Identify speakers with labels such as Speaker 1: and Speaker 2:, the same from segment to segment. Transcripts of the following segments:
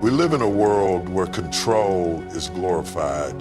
Speaker 1: We live in a world where control is glorified.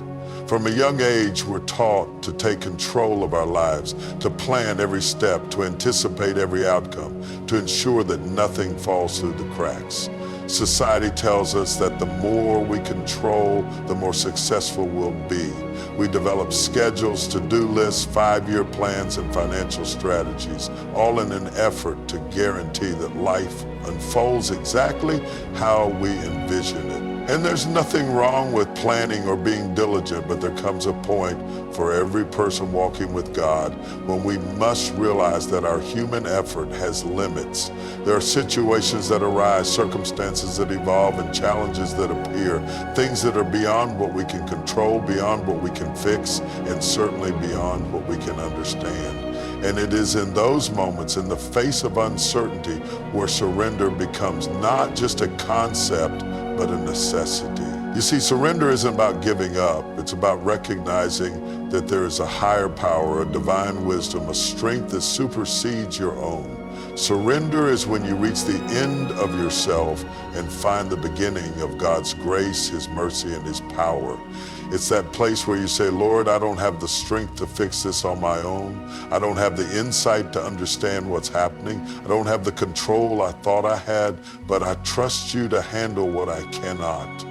Speaker 1: From a young age, we're taught to take control of our lives, to plan every step, to anticipate every outcome, to ensure that nothing falls through the cracks. Society tells us that the more we control, the more successful we'll be. We develop schedules, to-do lists, 5-year plans, and financial strategies, all in an effort to guarantee that life unfolds exactly how we envision it. And there's nothing wrong with planning or being diligent, but there comes a point for every person walking with God when we must realize that our human effort has limits. There are situations that arise, circumstances that evolve, and challenges that appear, things that are beyond what we can control, beyond what we can fix, and certainly beyond what we can understand. And it is in those moments, in the face of uncertainty, where surrender becomes not just a concept, but a necessity. You see, surrender isn't about giving up. It's about recognizing that there is a higher power, a divine wisdom, a strength that supersedes your own. Surrender is when you reach the end of yourself and find the beginning of God's grace, His mercy, and His power. It's that place where you say, Lord, I don't have the strength to fix this on my own. I don't have the insight to understand what's happening. I don't have the control I thought I had, but I trust you to handle what I cannot.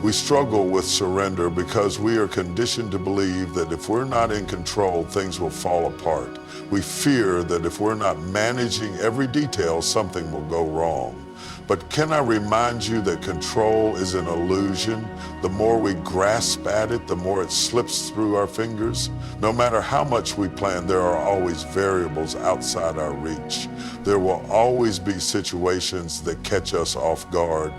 Speaker 1: We struggle with surrender because we are conditioned to believe that if we're not in control, things will fall apart. We fear that if we're not managing every detail, something will go wrong. But can I remind you that control is an illusion? The more we grasp at it, the more it slips through our fingers. No matter how much we plan, there are always variables outside our reach. There will always be situations that catch us off guard.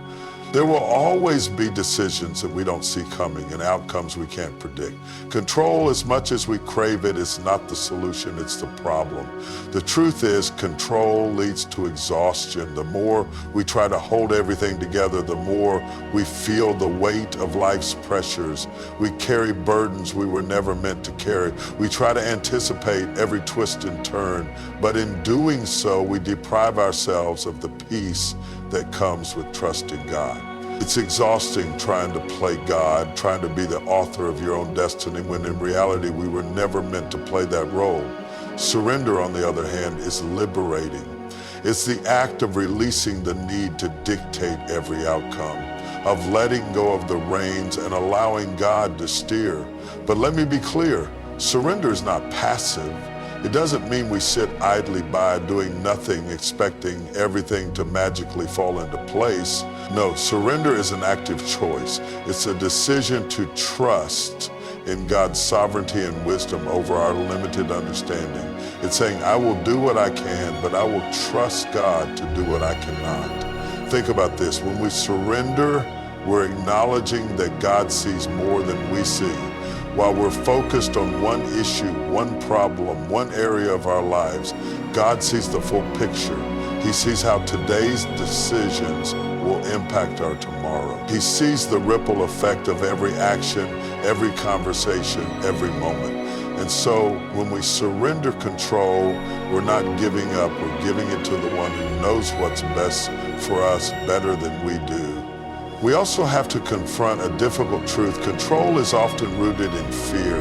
Speaker 1: There will always be decisions that we don't see coming and outcomes we can't predict. Control, as much as we crave it, is not the solution, it's the problem. The truth is, control leads to exhaustion. The more we try to hold everything together, the more we feel the weight of life's pressures. We carry burdens we were never meant to carry. We try to anticipate every twist and turn, but in doing so, we deprive ourselves of the peace that comes with trusting God. It's exhausting trying to play God, trying to be the author of your own destiny, when in reality we were never meant to play that role. Surrender, on the other hand, is liberating. It's the act of releasing the need to dictate every outcome, of letting go of the reins and allowing God to steer. But let me be clear, surrender is not passive. It doesn't mean we sit idly by doing nothing, expecting everything to magically fall into place. No, surrender is an active choice. It's a decision to trust in God's sovereignty and wisdom over our limited understanding. It's saying, I will do what I can, but I will trust God to do what I cannot. Think about this. When we surrender, we're acknowledging that God sees more than we see. While we're focused on one issue, one problem, one area of our lives, God sees the full picture. He sees how today's decisions will impact our tomorrow. He sees the ripple effect of every action, every conversation, every moment. And so when we surrender control, we're not giving up, we're giving it to the one who knows what's best for us better than we do. We also have to confront a difficult truth. Control is often rooted in fear.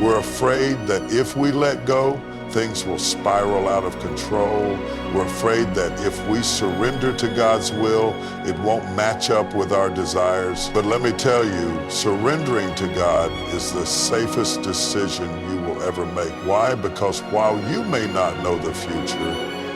Speaker 1: We're afraid that if we let go, things will spiral out of control. We're afraid that if we surrender to God's will, it won't match up with our desires. But let me tell you, surrendering to God is the safest decision you will ever make. Why? Because while you may not know the future,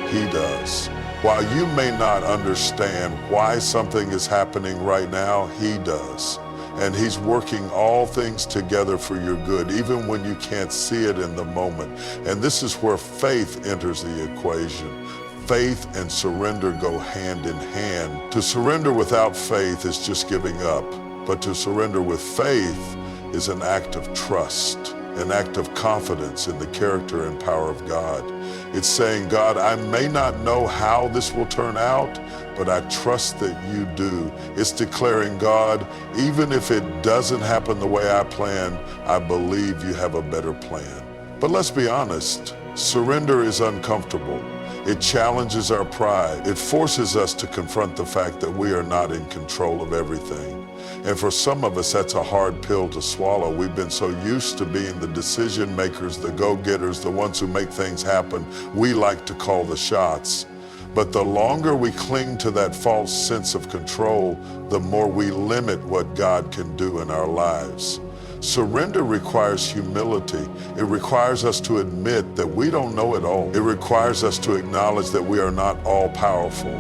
Speaker 1: He does. While you may not understand why something is happening right now, He does. And He's working all things together for your good, even when you can't see it in the moment. And this is where faith enters the equation. Faith and surrender go hand in hand. To surrender without faith is just giving up. But to surrender with faith is an act of trust, an act of confidence in the character and power of God. It's saying, God, I may not know how this will turn out, but I trust that you do. It's declaring, God, even if it doesn't happen the way I planned, I believe you have a better plan. But let's be honest, surrender is uncomfortable. It challenges our pride. It forces us to confront the fact that we are not in control of everything. And for some of us, that's a hard pill to swallow. We've been so used to being the decision makers, the go-getters, the ones who make things happen. We like to call the shots. But the longer we cling to that false sense of control, the more we limit what God can do in our lives. Surrender requires humility. It requires us to admit that we don't know it all. It requires us to acknowledge that we are not all powerful,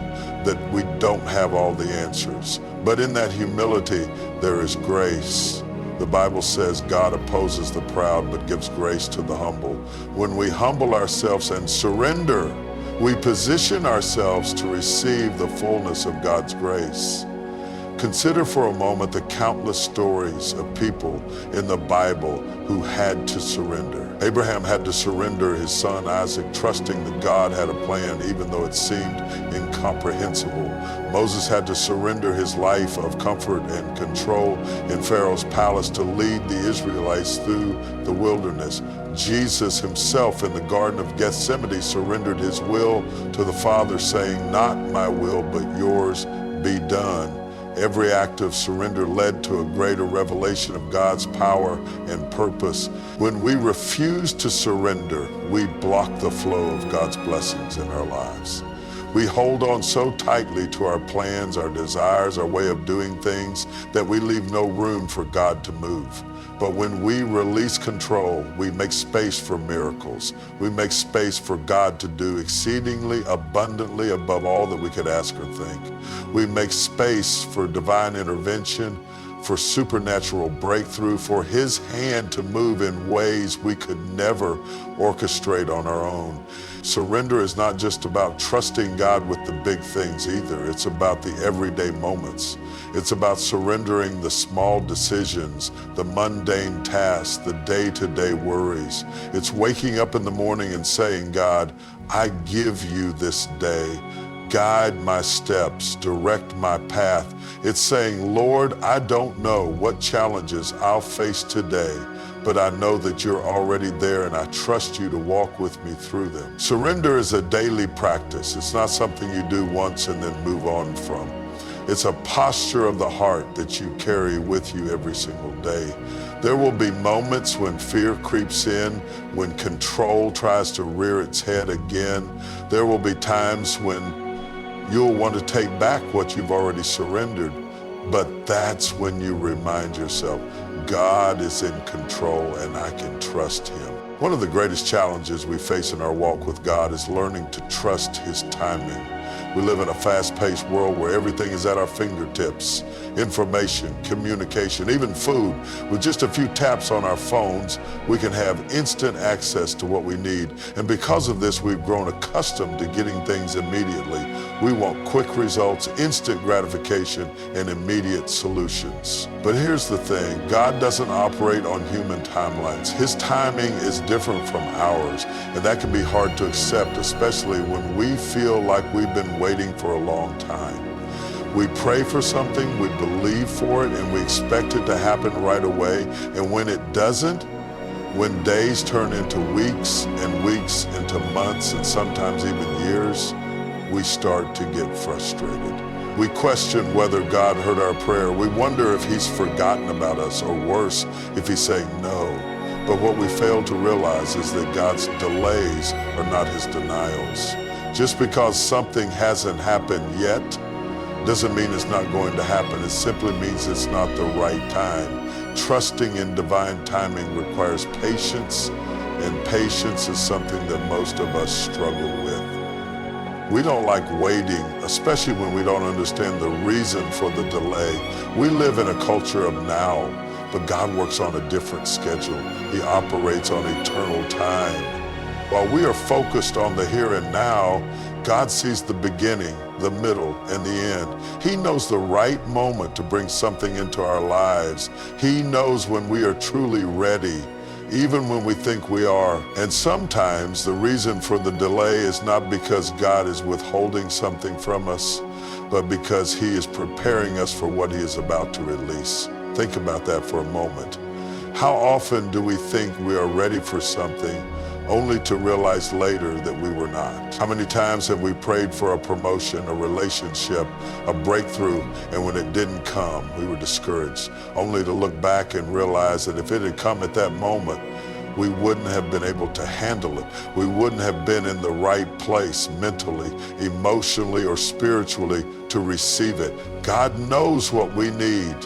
Speaker 1: that we don't have all the answers. But in that humility, there is grace. The Bible says God opposes the proud but gives grace to the humble. When we humble ourselves and surrender, we position ourselves to receive the fullness of God's grace. Consider for a moment the countless stories of people in the Bible who had to surrender. Abraham had to surrender his son Isaac, trusting that God had a plan even though it seemed incomprehensible. Moses had to surrender his life of comfort and control in Pharaoh's palace to lead the Israelites through the wilderness. Jesus himself in the Garden of Gethsemane surrendered his will to the Father, saying, "Not my will, but yours be done." Every act of surrender led to a greater revelation of God's power and purpose. When we refuse to surrender, we block the flow of God's blessings in our lives. We hold on so tightly to our plans, our desires, our way of doing things, that we leave no room for God to move. But when we release control, we make space for miracles. We make space for God to do exceedingly abundantly above all that we could ask or think. We make space for divine intervention, for supernatural breakthrough, for His hand to move in ways we could never orchestrate on our own. Surrender is not just about trusting God with the big things either. It's about the everyday moments. It's about surrendering the small decisions, the mundane tasks, the day-to-day worries. It's waking up in the morning and saying, "God, I give you this day. Guide my steps, direct my path." It's saying, "Lord, I don't know what challenges I'll face today, but I know that you're already there and I trust you to walk with me through them." Surrender is a daily practice. It's not something you do once and then move on from. It's a posture of the heart that you carry with you every single day. There will be moments when fear creeps in, when control tries to rear its head again. There will be times when you'll want to take back what you've already surrendered, but that's when you remind yourself, God is in control and I can trust Him. One of the greatest challenges we face in our walk with God is learning to trust His timing. We live in a fast-paced world where everything is at our fingertips. Information, communication, even food. With just a few taps on our phones, we can have instant access to what we need. And because of this, we've grown accustomed to getting things immediately. We want quick results, instant gratification, and immediate solutions. But here's the thing, God doesn't operate on human timelines. His timing is different from ours, and that can be hard to accept, especially when we feel like we've been waiting for a long time. We pray for something, we believe for it, and we expect it to happen right away. And when it doesn't, when days turn into weeks and weeks into months and sometimes even years, we start to get frustrated. We question whether God heard our prayer. We wonder if He's forgotten about us, or worse, if He's saying no. But what we fail to realize is that God's delays are not His denials. Just because something hasn't happened yet doesn't mean it's not going to happen. It simply means it's not the right time. Trusting in divine timing requires patience, and patience is something that most of us struggle with. We don't like waiting, especially when we don't understand the reason for the delay. We live in a culture of now, but God works on a different schedule. He operates on eternal time. While we are focused on the here and now, God sees the beginning, the middle, and the end. He knows the right moment to bring something into our lives. He knows when we are truly ready, even when we think we are. And sometimes the reason for the delay is not because God is withholding something from us, but because He is preparing us for what He is about to release. Think about that for a moment. How often do we think we are ready for something, only to realize later that we were not? How many times have we prayed for a promotion, a relationship, a breakthrough, and when it didn't come, we were discouraged, only to look back and realize that if it had come at that moment, we wouldn't have been able to handle it. We wouldn't have been in the right place mentally, emotionally, or spiritually to receive it. God knows what we need,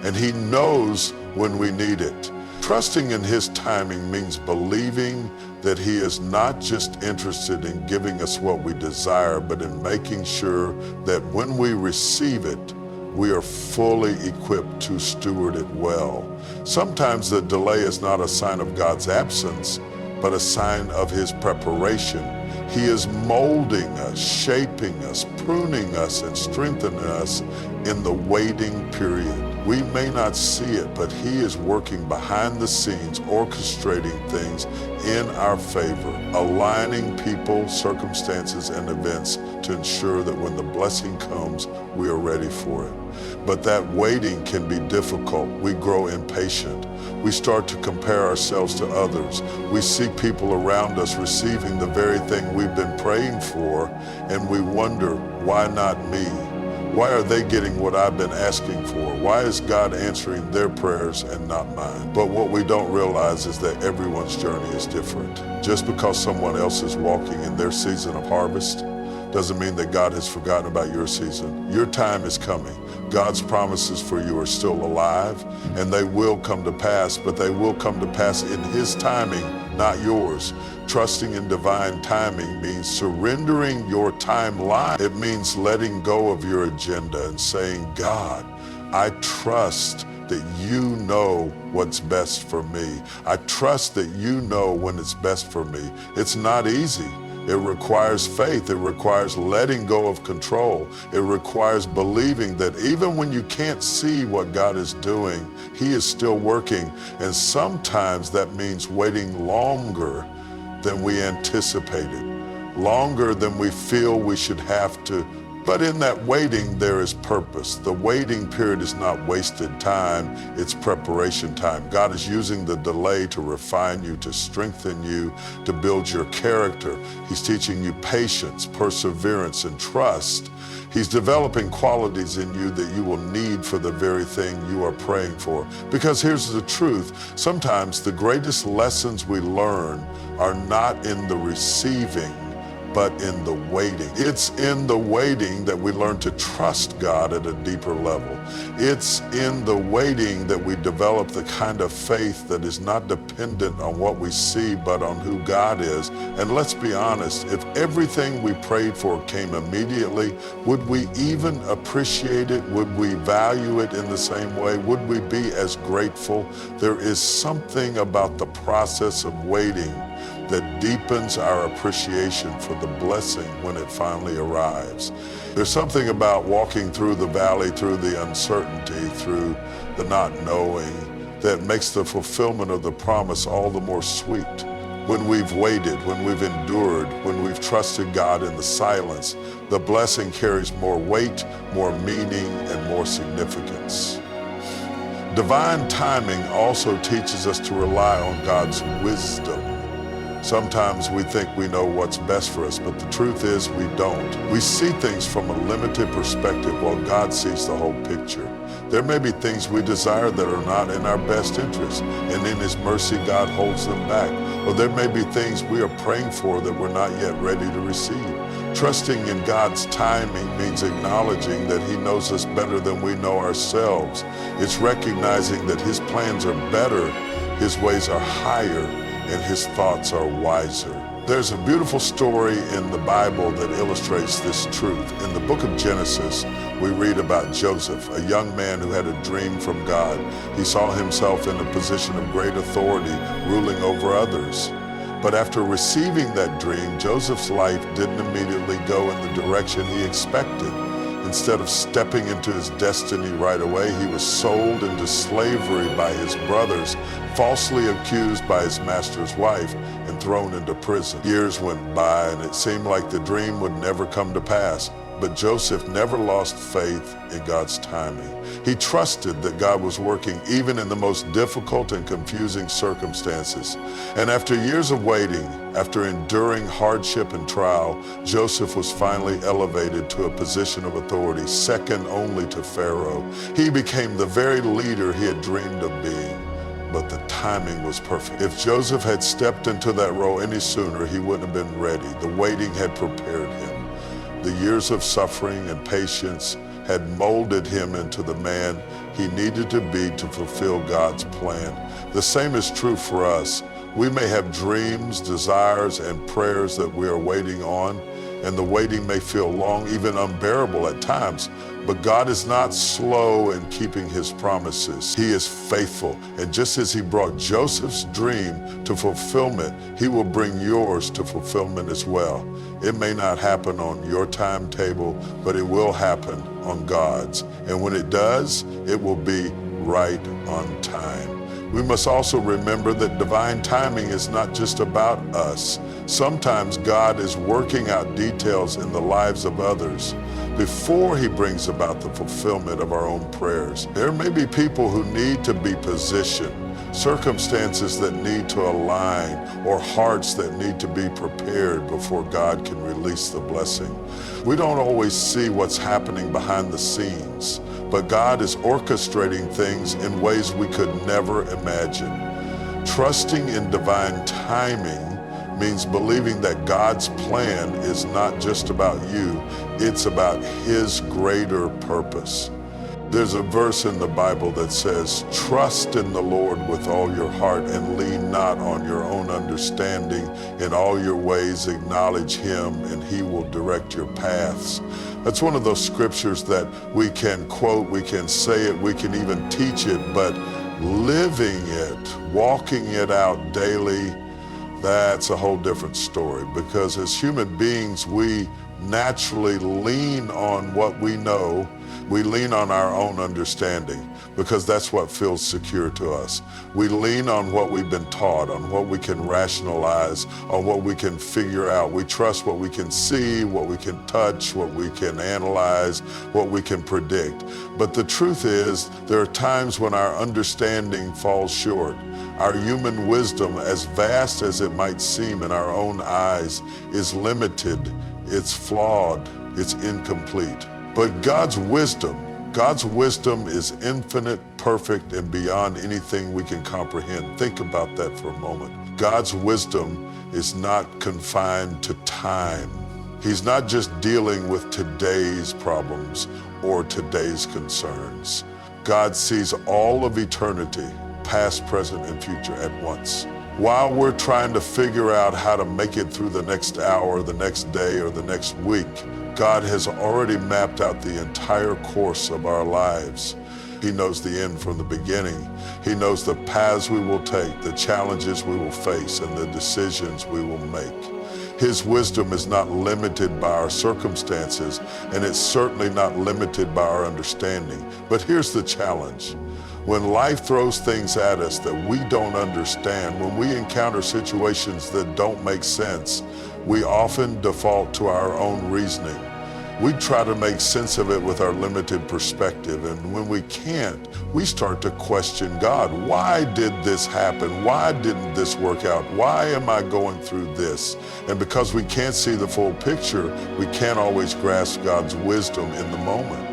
Speaker 1: and He knows when we need it. Trusting in His timing means believing that He is not just interested in giving us what we desire, but in making sure that when we receive it, we are fully equipped to steward it well. Sometimes the delay is not a sign of God's absence, but a sign of His preparation. He is molding us, shaping us, pruning us, and strengthening us in the waiting period. We may not see it, but He is working behind the scenes, orchestrating things in our favor, aligning people, circumstances, and events to ensure that when the blessing comes, we are ready for it. But that waiting can be difficult. We grow impatient. We start to compare ourselves to others. We see people around us receiving the very thing we've been praying for, and we wonder, why not me? Why are they getting what I've been asking for? Why is God answering their prayers and not mine? But what we don't realize is that everyone's journey is different. Just because someone else is walking in their season of harvest doesn't mean that God has forgotten about your season. Your time is coming. God's promises for you are still alive, and they will come to pass, but they will come to pass in His timing, not yours. Trusting in divine timing means surrendering your timeline. It means letting go of your agenda and saying, God, I trust that You know what's best for me. I trust that You know when it's best for me. It's not easy. It requires faith. It requires letting go of control. It requires believing that even when you can't see what God is doing, He is still working. And sometimes that means waiting longer than we anticipated, longer than we feel we should have to. But in that waiting, there is purpose. The waiting period is not wasted time, it's preparation time. God is using the delay to refine you, to strengthen you, to build your character. He's teaching you patience, perseverance, and trust. He's developing qualities in you that you will need for the very thing you are praying for. Because here's the truth, sometimes the greatest lessons we learn are not in the receiving, but in the waiting. It's in the waiting that we learn to trust God at a deeper level. It's in the waiting that we develop the kind of faith that is not dependent on what we see, but on who God is. And let's be honest, if everything we prayed for came immediately, would we even appreciate it? Would we value it in the same way? Would we be as grateful? There is something about the process of waiting that deepens our appreciation for the blessing when it finally arrives. There's something about walking through the valley, through the uncertainty, through the not knowing, that makes the fulfillment of the promise all the more sweet. When we've waited, when we've endured, when we've trusted God in the silence, the blessing carries more weight, more meaning, and more significance. Divine timing also teaches us to rely on God's wisdom. Sometimes we think we know what's best for us, but the truth is we don't. We see things from a limited perspective while God sees the whole picture. There may be things we desire that are not in our best interest, and in His mercy, God holds them back. Or there may be things we are praying for that we're not yet ready to receive. Trusting in God's timing means acknowledging that He knows us better than we know ourselves. It's recognizing that His plans are better, His ways are higher, and His thoughts are wiser. There's a beautiful story in the Bible that illustrates this truth. In the book of Genesis, we read about Joseph, a young man who had a dream from God. He saw himself in a position of great authority, ruling over others. But after receiving that dream, Joseph's life didn't immediately go in the direction he expected. Instead of stepping into his destiny right away, he was sold into slavery by his brothers, falsely accused by his master's wife, and thrown into prison. Years went by, and it seemed like the dream would never come to pass. But Joseph never lost faith in God's timing. He trusted that God was working even in the most difficult and confusing circumstances. And after years of waiting, after enduring hardship and trial, Joseph was finally elevated to a position of authority, second only to Pharaoh. He became the very leader he had dreamed of being. But the timing was perfect. If Joseph had stepped into that role any sooner, he wouldn't have been ready. The waiting had prepared him. The years of suffering and patience had molded him into the man he needed to be to fulfill God's plan. The same is true for us. We may have dreams, desires, and prayers that we are waiting on, and the waiting may feel long, even unbearable at times. But God is not slow in keeping his promises. He is faithful. And just as he brought Joseph's dream to fulfillment, he will bring yours to fulfillment as well. It may not happen on your timetable, but it will happen on God's. And when it does, it will be right on time. We must also remember that divine timing is not just about us. Sometimes God is working out details in the lives of others before he brings about the fulfillment of our own prayers. There may be people who need to be positioned, circumstances that need to align, or hearts that need to be prepared before God can release the blessing. We don't always see what's happening behind the scenes, but God is orchestrating things in ways we could never imagine. Trusting in divine timing means believing that God's plan is not just about you, it's about his greater purpose. There's a verse in the Bible that says, "Trust in the Lord with all your heart and lean not on your own understanding. In all your ways acknowledge him and he will direct your paths." That's one of those scriptures that we can quote, we can say it, we can even teach it, but living it, walking it out daily, that's a whole different story. Because as human beings, we naturally lean on what we know. We lean on our own understanding because that's what feels secure to us. We lean on what we've been taught, on what we can rationalize, on what we can figure out. We trust what we can see, what we can touch, what we can analyze, what we can predict. But the truth is, there are times when our understanding falls short. Our human wisdom, as vast as it might seem in our own eyes, is limited, it's flawed, it's incomplete. But God's wisdom is infinite, perfect, and beyond anything we can comprehend. Think about that for a moment. God's wisdom is not confined to time. He's not just dealing with today's problems or today's concerns. God sees all of eternity, past, present, and future at once. While we're trying to figure out how to make it through the next hour, the next day, or the next week, God has already mapped out the entire course of our lives. He knows the end from the beginning. He knows the paths we will take, the challenges we will face, and the decisions we will make. His wisdom is not limited by our circumstances, and it's certainly not limited by our understanding. But here's the challenge. When life throws things at us that we don't understand, when we encounter situations that don't make sense, we often default to our own reasoning. We try to make sense of it with our limited perspective, and when we can't, we start to question God. Why did this happen? Why didn't this work out? Why am I going through this? And because we can't see the full picture, we can't always grasp God's wisdom in the moment.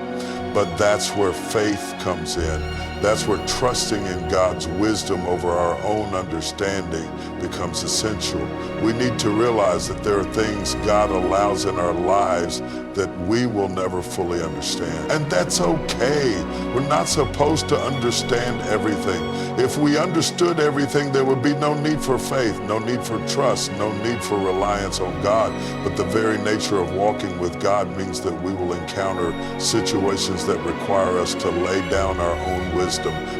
Speaker 1: But that's where faith comes in. That's where trusting in God's wisdom over our own understanding becomes essential. We need to realize that there are things God allows in our lives that we will never fully understand. And that's okay. We're not supposed to understand everything. If we understood everything, there would be no need for faith, no need for trust, no need for reliance on God. But the very nature of walking with God means that we will encounter situations that require us to lay down our own wisdom,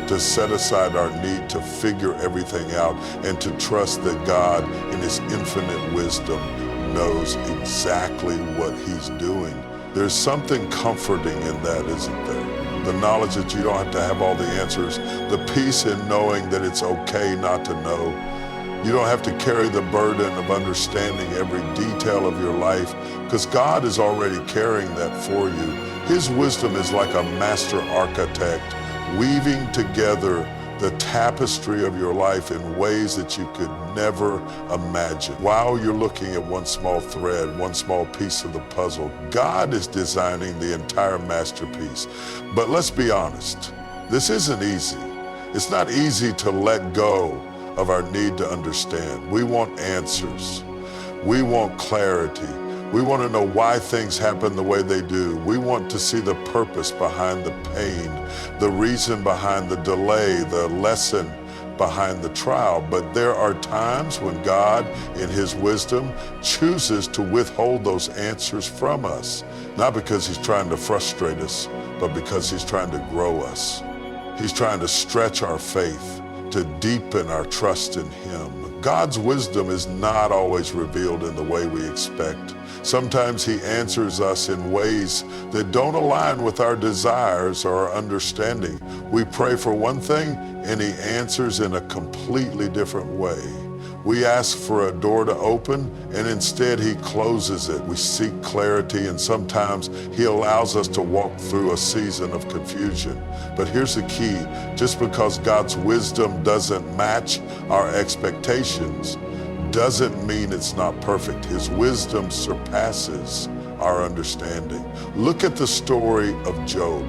Speaker 1: to set aside our need to figure everything out, and to trust that God, in his infinite wisdom, knows exactly what he's doing. There's something comforting in that, isn't there? The knowledge that you don't have to have all the answers, the peace in knowing that it's okay not to know. You don't have to carry the burden of understanding every detail of your life because God is already carrying that for you. His wisdom is like a master architect weaving together the tapestry of your life in ways that you could never imagine. While you're looking at one small thread, one small piece of the puzzle, God is designing the entire masterpiece. But let's be honest, this isn't easy. It's not easy to let go of our need to understand. We want answers. We want clarity. We want to know why things happen the way they do. We want to see the purpose behind the pain, the reason behind the delay, the lesson behind the trial. But there are times when God, in His wisdom, chooses to withhold those answers from us. Not because He's trying to frustrate us, but because He's trying to grow us. He's trying to stretch our faith, to deepen our trust in Him. God's wisdom is not always revealed in the way we expect. Sometimes He answers us in ways that don't align with our desires or our understanding. We pray for one thing and He answers in a completely different way. We ask for a door to open and instead He closes it. We seek clarity and sometimes He allows us to walk through a season of confusion. But here's the key, just because God's wisdom doesn't match our expectations doesn't mean it's not perfect. His wisdom surpasses our understanding. Look at the story of Job.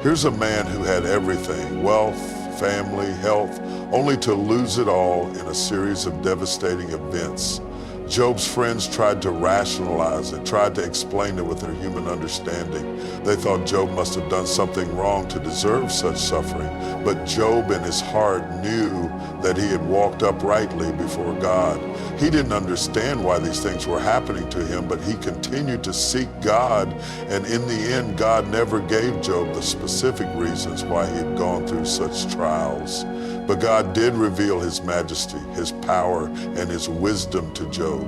Speaker 1: Here's a man who had everything, wealth, family, health, only to lose it all in a series of devastating events. Job's friends tried to rationalize it, tried to explain it with their human understanding. They thought Job must have done something wrong to deserve such suffering. But Job in his heart knew that he had walked uprightly before God. He didn't understand why these things were happening to him, but he continued to seek God. And in the end, God never gave Job the specific reasons why he had gone through such trials. But God did reveal His majesty, His power, and His wisdom to Job.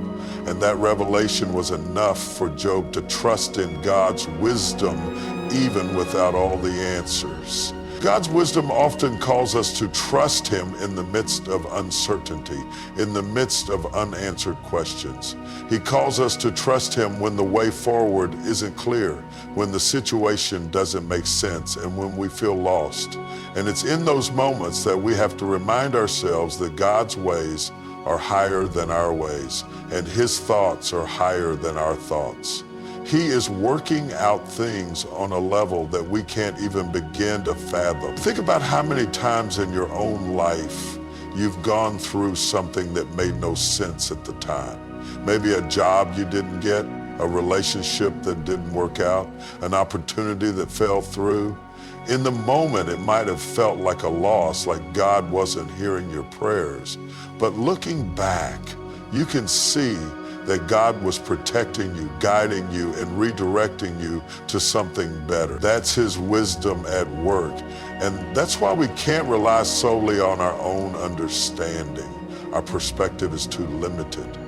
Speaker 1: And that revelation was enough for Job to trust in God's wisdom even without all the answers. God's wisdom often calls us to trust Him in the midst of uncertainty, in the midst of unanswered questions. He calls us to trust Him when the way forward isn't clear, when the situation doesn't make sense, and when we feel lost. And it's in those moments that we have to remind ourselves that God's ways are higher than our ways, and His thoughts are higher than our thoughts. He is working out things on a level that we can't even begin to fathom. Think about how many times in your own life you've gone through something that made no sense at the time. Maybe a job you didn't get, a relationship that didn't work out, an opportunity that fell through. In the moment, it might have felt like a loss, like God wasn't hearing your prayers. But looking back, you can see that God was protecting you, guiding you, and redirecting you to something better. That's His wisdom at work. And that's why we can't rely solely on our own understanding. Our perspective is too limited.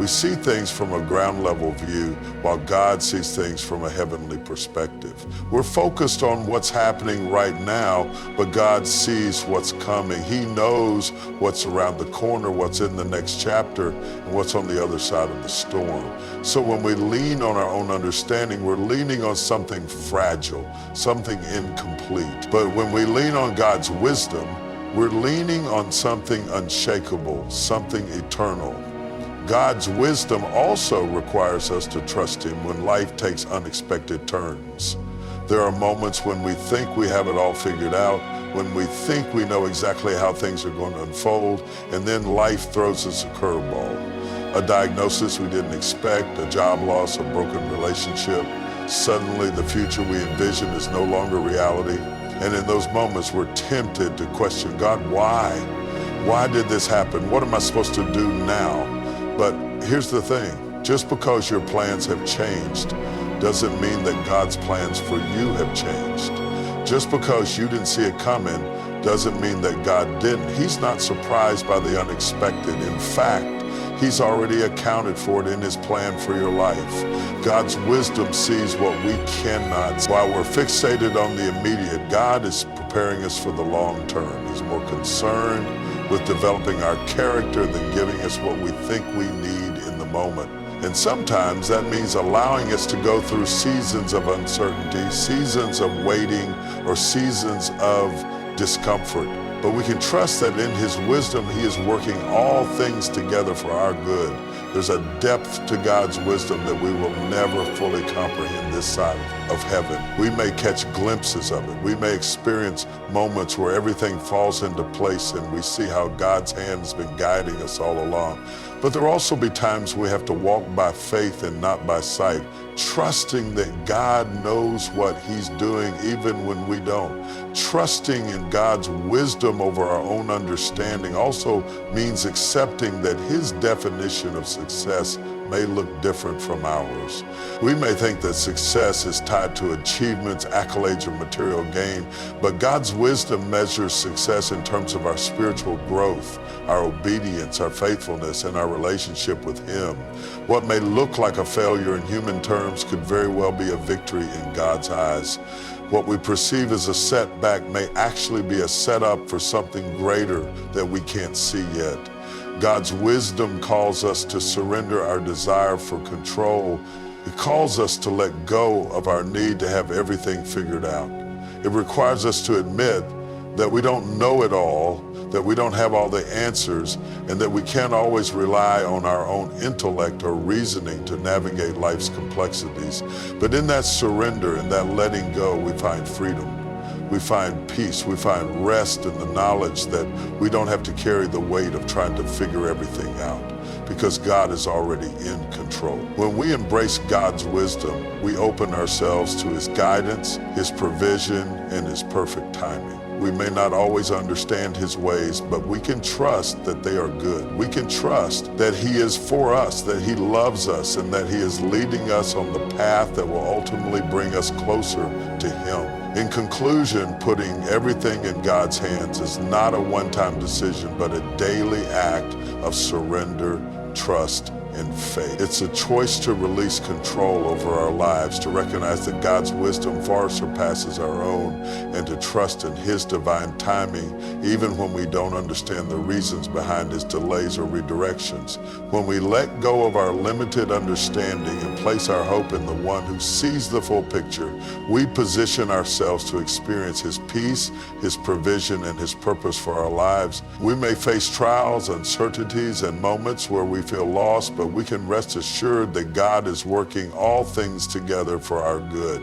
Speaker 1: We see things from a ground level view while God sees things from a heavenly perspective. We're focused on what's happening right now, but God sees what's coming. He knows what's around the corner, what's in the next chapter, and what's on the other side of the storm. So when we lean on our own understanding, we're leaning on something fragile, something incomplete. But when we lean on God's wisdom, we're leaning on something unshakable, something eternal. God's wisdom also requires us to trust Him when life takes unexpected turns. There are moments when we think we have it all figured out, when we think we know exactly how things are going to unfold, and then life throws us a curveball. A diagnosis we didn't expect, a job loss, a broken relationship. Suddenly the future we envision is no longer reality. And in those moments we're tempted to question, God, why? Why did this happen? What am I supposed to do now? But here's the thing, just because your plans have changed doesn't mean that God's plans for you have changed. Just because you didn't see it coming doesn't mean that God didn't. He's not surprised by the unexpected. In fact, He's already accounted for it in His plan for your life. God's wisdom sees what we cannot. While we're fixated on the immediate, God is preparing us for the long term. He's more concerned with developing our character than giving us what we think we need in the moment. And sometimes that means allowing us to go through seasons of uncertainty, seasons of waiting, or seasons of discomfort. But we can trust that in His wisdom, He is working all things together for our good. There's a depth to God's wisdom that we will never fully comprehend this side of heaven. We may catch glimpses of it. We may experience moments where everything falls into place and we see how God's hand has been guiding us all along. But there will also be times we have to walk by faith and not by sight, trusting that God knows what He's doing even when we don't. Trusting in God's wisdom over our own understanding also means accepting that His definition of success may look different from ours. We may think that success is tied to achievements, accolades, or material gain, but God's wisdom measures success in terms of our spiritual growth, our obedience, our faithfulness, and our relationship with Him. What may look like a failure in human terms could very well be a victory in God's eyes. What we perceive as a setback may actually be a setup for something greater that we can't see yet. God's wisdom calls us to surrender our desire for control. It calls us to let go of our need to have everything figured out. It requires us to admit that we don't know it all, that we don't have all the answers, and that we can't always rely on our own intellect or reasoning to navigate life's complexities. But in that surrender and that letting go, we find freedom. We find peace. We find rest in the knowledge that we don't have to carry the weight of trying to figure everything out, because God is already in control. When we embrace God's wisdom, we open ourselves to His guidance, His provision, and His perfect timing. We may not always understand His ways, but we can trust that they are good. We can trust that He is for us, that He loves us, and that He is leading us on the path that will ultimately bring us closer to Him. In conclusion, putting everything in God's hands is not a one-time decision, but a daily act of surrender, trust, and faith. It's a choice to release control over our lives, to recognize that God's wisdom far surpasses our own, and to trust in His divine timing, even when we don't understand the reasons behind His delays or redirections. When we let go of our limited understanding and place our hope in the One who sees the full picture, we position ourselves to experience His peace, His provision, and His purpose for our lives. We may face trials, uncertainties, and moments where we feel lost, but we can rest assured that God is working all things together for our good.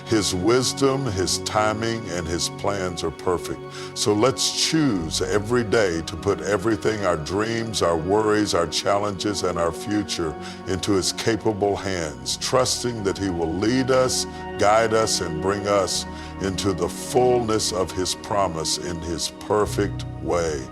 Speaker 1: His wisdom, His timing, and His plans are perfect. So let's choose every day to put everything, our dreams, our worries, our challenges, and our future into His capable hands, trusting that He will lead us, guide us, and bring us into the fullness of His promise in His perfect way.